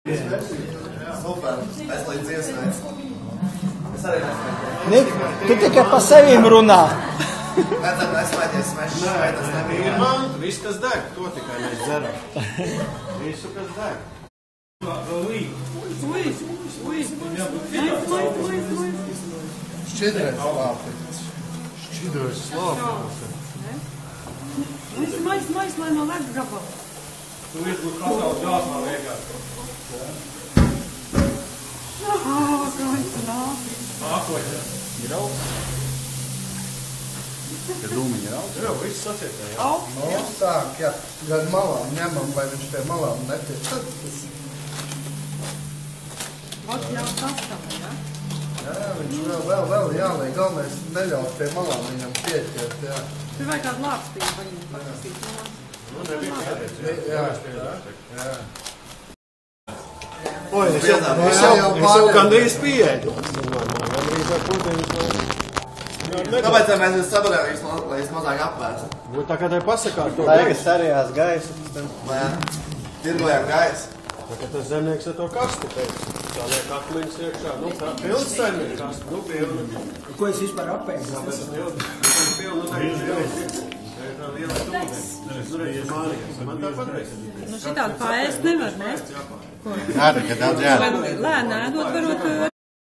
Super, es līdz iesveic. Es arī nesmēķēju. Nik, tu tikai pa sevīm runā. Redzam, nesmēķēju smešas šveitas nebija. Ir manta, viss, kas deg, to tikai mēs dzeram. Visu, kas deg. Šķidrais slāpeklis. Šķidrais slāpeklis. Mais, lai man ledus gabalu. Tu visu pasaules gāzmā liekās. Kā viņš nāk. Nākoja. Ir augsts. Kad dūmiņi ir augsts. Jā, viss sacietē, jā. Augsts, jā. Sāk, jā, gan malām ņemam, vai viņš pie malām netiek. Tad tas... Ot jau sastāv, jā? Jā, viņš vēl jāliek. Galvenais neļaut pie malām viņam pieķert, jā. Tu vajag kādu lāpstību paņemt, pakasīt malās. Nu, nebija pieteicīgi. Jā. Oi, es jau gandrīz pieeju. Kāpēc mēs jūs sabarējām, lai jūs mazāk apvērtu? Tā kā tai pasakāt to Tagad gaisu. sarījās gaisa. Lai tirgojām gaisu. Tā kā tas zemnieks ar to kastu teica. Tā liek akliņas iekšā. Nu, tā pilns saimnieks kastu. Nu, pilni. Ko es vispār apēju? Man tāpat reiz. Nu šitādu paēst nevar, ne? Jā, tā kā daudz jā. Lēnā ēdot varot